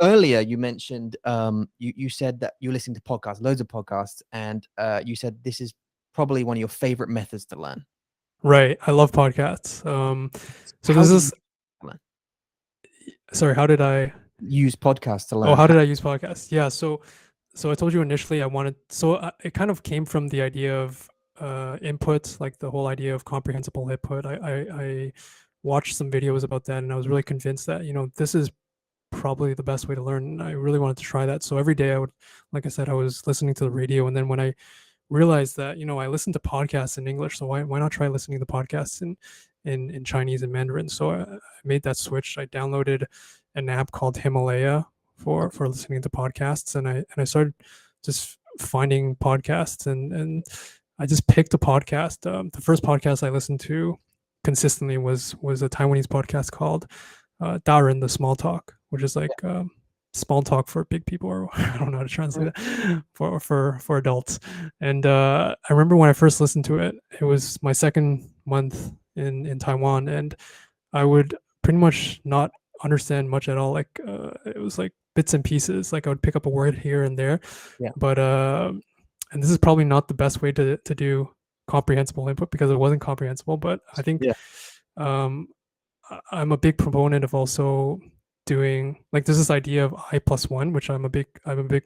earlier you mentioned you said that you're listening to podcasts, loads of podcasts, and you said this is probably one of your favorite methods to learn. Right. I love podcasts. So How this do you is learn? sorry. How did I? Use podcasts to Oh, learn? how did I use podcasts? Yeah. So I told you initially I wanted. It kind of came from the idea of input, like the whole idea of comprehensible input. I watched some videos about that, and I was really convinced that this is probably the best way to learn. And I really wanted to try that. So every day I would, like I said, I was listening to the radio, and then when I realized that I listen to podcasts in English, so why not try listening to podcasts in Chinese and Mandarin? So I made that switch. I downloaded an app called Himalaya for listening to podcasts, and I started just finding podcasts, and I just picked a podcast. The first podcast I listened to consistently was a Taiwanese podcast called Darin, the Small Talk, which is like small talk for big people, or I don't know how to translate it for adults. And I remember when I first listened to it, it was my second month in Taiwan, and I would pretty much not understand much at all. Like it was like bits and pieces. Like I would pick up a word here and there, Yeah. but and this is probably not the best way to do comprehensible input because it wasn't comprehensible. But I think Yeah. um, I'm a big proponent of also doing like there's this idea of I+1, which I'm a big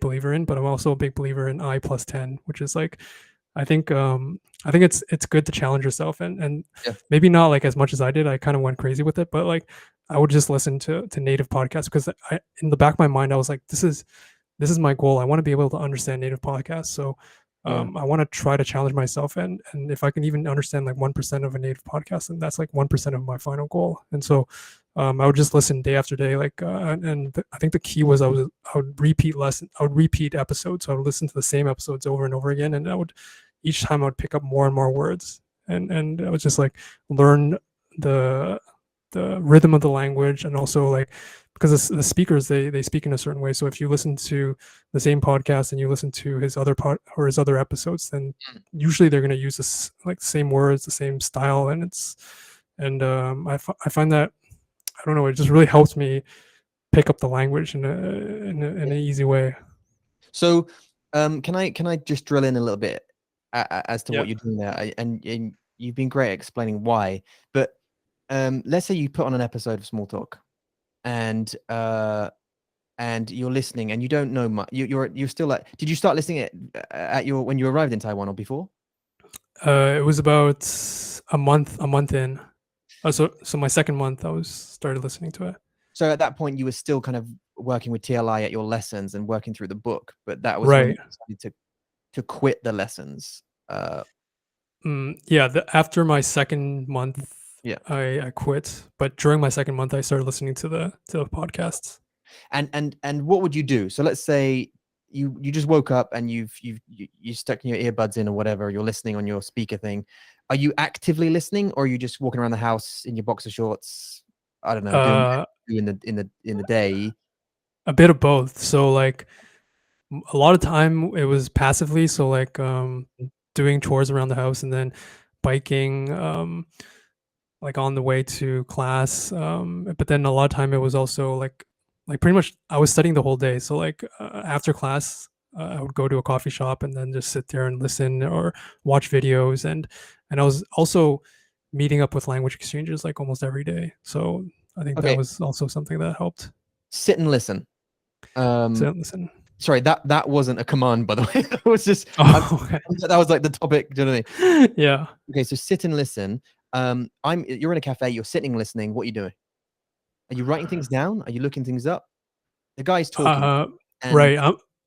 believer in, but I'm also a big believer in I+10, which is like I think it's good to challenge yourself and Yeah. maybe not like as much as I did. I kind of went crazy with it, but like I would just listen to native podcasts because I in the back of my mind I was like this is my goal. I want to be able to understand native podcasts. So Yeah. I want to try to challenge myself, and if I can even understand like 1% of a native podcast, then that's like 1% of my final goal. And so I would just listen day after day, like and I think the key was I would repeat episodes. So I would listen to the same episodes over and over again, and I would each time I would pick up more and more words, and I would just like learn the rhythm of the language, and also like because the speakers they speak in a certain way. So if you listen to the same podcast and you listen to his other his other episodes, then usually they're going to use this like same words, the same style, and I find that I don't know, it just really helps me pick up the language in an easy way. So, can I just drill in a little bit as to Yeah. what you're doing there? And you've been great at explaining why, but let's say you put on an episode of Small Talk, and you're listening, and you don't know much. You're still like, did you start listening at your when you arrived in Taiwan or before? It was about a month in. So my second month, I was started listening to it. So at that point, you were still kind of working with TLI at your lessons and working through the book, but that was when you Right. decided to quit the lessons. Yeah. After my second month, Yeah. I quit. But during my second month, I started listening to the podcasts. And what would you do? So let's say you just woke up and you stuck your earbuds in or whatever, you're listening on your speaker thing. Are you actively listening, or are you just walking around the house in your boxer shorts? I don't know, doing Uh, in the day. a bit of both. So like a lot of time it was passively. So like doing chores around the house, and then biking like on the way to class. But then a lot of time it was also like pretty much I was studying the whole day. So like after class, I would go to a coffee shop and then just sit there and listen or watch videos, and I was also meeting up with language exchanges like almost every day. So I think that Okay, was also something that helped. sit and listen. So listen. Sorry, that wasn't a command, by the way. That was just Oh, okay. that was like the topic. Do you know what I mean? Yeah. Okay, so sit and listen. You're in a cafe, you're sitting listening. What are you doing? Are you writing things down? Are you looking things up? The guy's talking, Uh, and right.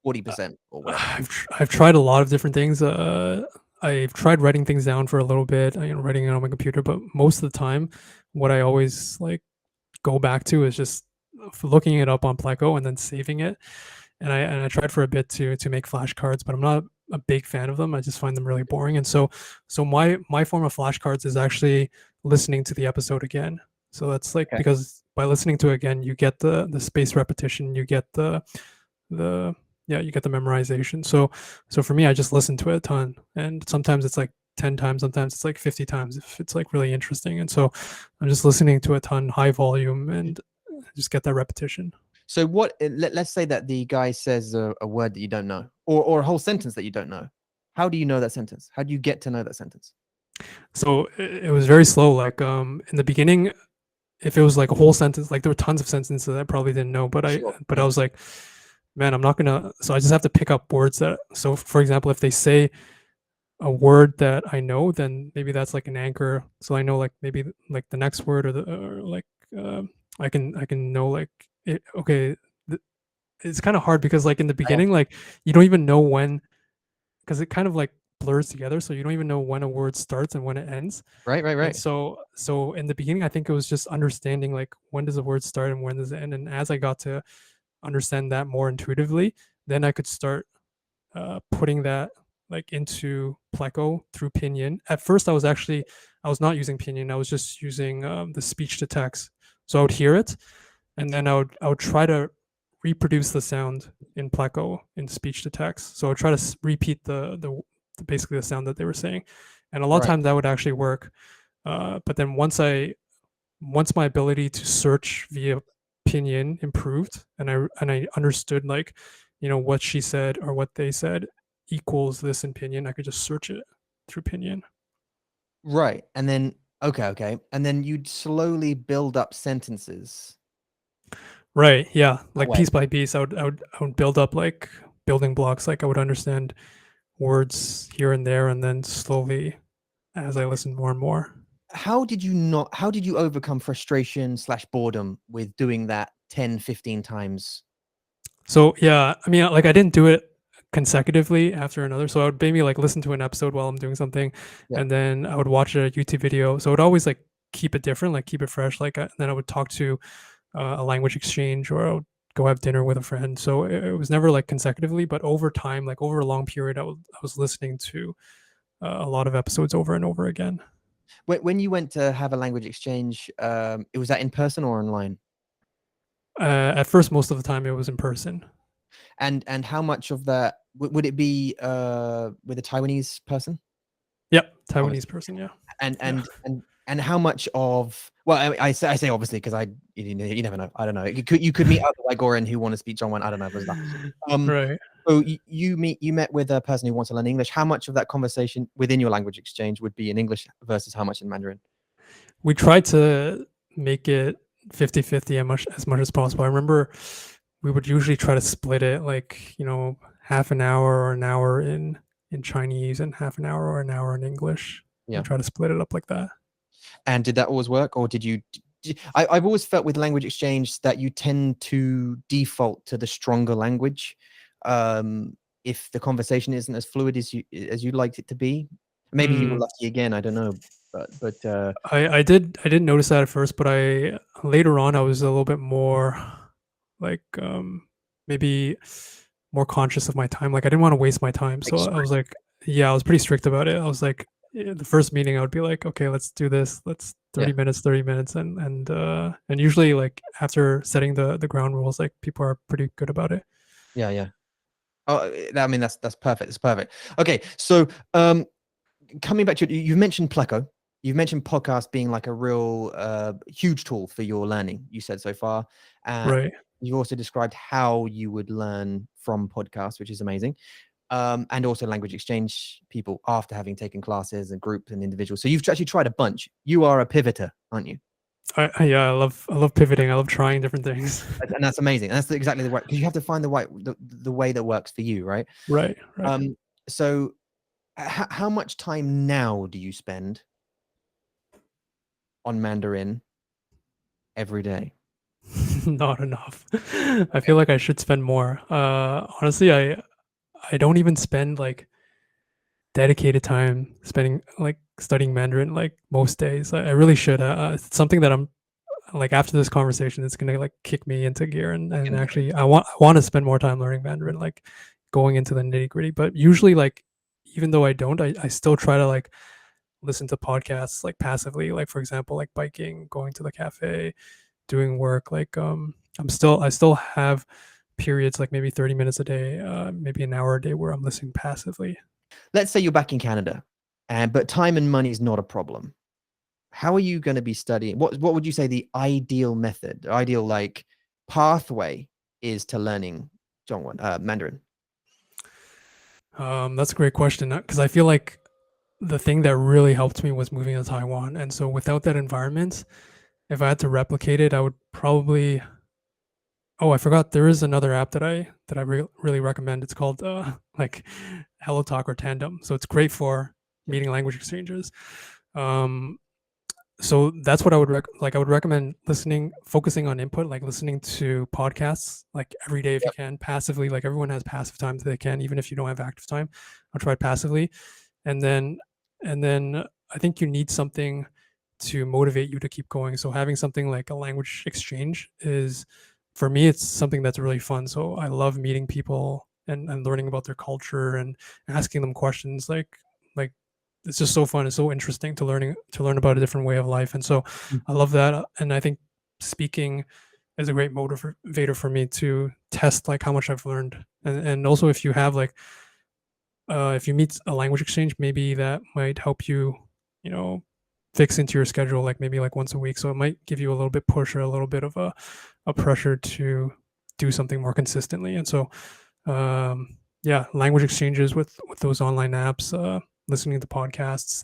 40% or whatever. I've tried a lot of different things. I've tried writing things down for a little bit, writing it on my computer, but most of the time, what I always like go back to is just looking it up on Pleco and then saving it. And I tried for a bit to make flashcards, but I'm not a big fan of them. I just find them really boring. And so my form of flashcards is actually listening to the episode again. So that's like Okay. because by listening to it again, you get the spaced repetition, you get the you get the memorization. So for me, I just listen to it a ton, and sometimes it's like 10 times, sometimes it's like 50 times if it's like really interesting. And so I'm just listening to a ton, high volume, and just get that repetition. So let's say that the guy says a word that you don't know, or a whole sentence that you don't know. How do you know that sentence? How do you get to know that sentence? So it was very slow. Like in the beginning, if it was like a whole sentence, like there were tons of sentences I probably didn't know, but Sure. I was like, man, I'm not gonna. So I just have to pick up words that. So for example, if they say a word that I know, then maybe that's like an anchor. So I know like maybe like the next word or like I can know like okay. It's kind of hard because like in the Yeah. beginning, like you don't even know when because it kind of like blurs together, so you don't even know when a word starts and when it ends. Right. Right. And Right. so in the beginning, I think it was just understanding like when does a word start and when does it end. And as I got to understand that more intuitively, then I could start putting that like into Pleco through Pinyin. At first, I was not using Pinyin. I was just using the speech to text. So I would hear it, and then I would try to reproduce the sound in Pleco in speech to text. So I would try to repeat basically the sound that they were saying, and a lot of Right. times that would actually work. But then once my ability to search via Pinyin improved, and I understood like, what she said or what they said equals this in Pinyin, I could just search it through Pinyin. Right. And then okay. And then you'd slowly build up sentences Right. Yeah. that Like way. piece by piece, I would build up like building blocks. Like I would understand words here and there, and then slowly, as I listened more and more. How did you overcome frustration slash boredom with doing that 10, 15 times? So yeah, I mean, like I didn't do it consecutively after another. So I would maybe like listen to an episode while I'm doing something, Yeah. and then I would watch a YouTube video. So I would always like keep it different, like keep it fresh. Like then I would talk to a language exchange, or I would go have dinner with a friend. So it was never like consecutively, but over time, like over a long period, I was listening to a lot of episodes over and over again. When you went to have a language exchange, it was that in person or online? At first, most of the time, it was in person. And how much of that would it be with a Taiwanese person? Yep, Obviously. Taiwanese person. Yeah, And yeah, and how much of, well, I say obviously because you never know. I don't know. You could meet other Wagoran who want to speak Zhongwen. I don't know. It was that. Um, right. so you met with a person who wants to learn English. How much of that conversation within your language exchange would be in English versus how much in Mandarin? We tried to make it 50-50 as much as possible. I remember we would usually try to split it like, half an hour or an hour in Chinese and half an hour or an hour in English. Yeah. And try to split it up like that. And did that always work, or did you? I've always felt with language exchange that you tend to default to the stronger language, if the conversation isn't as fluid as you'd liked it to be. Maybe you were Mm, lucky again. I don't know, but I didn't notice that at first, but I later on I was a little bit more like maybe more conscious of my time. Like I didn't want to waste my time. like So I was strict. like, yeah, I was pretty strict about it. I was like, the first meeting I would be like, okay, let's do this. Let's Yeah, 30 minutes. And usually like after setting the ground rules, like people are pretty good about it. yeah. Oh, I mean that's perfect. It's perfect. Okay, so coming back to you've mentioned Pleco. You've mentioned podcast being like a real huge tool for your learning. You said so far. Right. You've also described how you would learn from podcasts, which is amazing. And also language exchange people after having taken classes and groups and individuals. So you've actually tried a bunch. You are a pivoter, aren't you? Yeah, I love pivoting. I love trying different things. And that's amazing. And that's exactly the right, because you have to find the way that works for you, right? Right. Right. So how much time now do you spend on Mandarin every day? Not enough. I feel like I should spend more. Honestly, I don't even spend like dedicated time spending like studying Mandarin like most days. I really should. It's something that I'm like after this conversation, it's gonna like kick me into gear and actually I want to spend more time learning Mandarin, like going into the nitty gritty. But usually, like even though I don't, I still try to like listen to podcasts like passively. Like for example, like biking, going to the cafe, doing work. Like I still have periods like maybe 30 minutes a day, maybe an hour a day where I'm listening passively. Let's say you're back in Canada, but time and money is not a problem. How are you going to be studying? What would you say the ideal method, ideal like pathway is to learning Mandarin? That's a great question, because I feel like the thing that really helped me was moving to Taiwan. And so without that environment, if I had to replicate it, I would probably. Oh, I forgot. There is another app that I really recommend. It's called like HelloTalk or Tandem. So it's great for meeting language exchanges. So that's what I would like. I would recommend focusing on input, like listening to podcasts like every day if you can, passively. Like everyone has passive time that they can, even if you don't have active time. I'll try it passively, and then I think you need something to motivate you to keep going. So having something like a language exchange is, for me, it's something that's really fun. So I love meeting people and learning about their culture and asking them questions. Like it's just so fun. It's so interesting to learn about a different way of life. And so I love that. And I think speaking is a great motivator for me to test like how much I've learned. And also if you have like if you meet a language exchange, maybe that might help you, fix into your schedule, like maybe like once a week. So it might give you a little bit push or a little bit of a pressure to do something more consistently. And so, yeah, language exchanges with those online apps, listening to podcasts,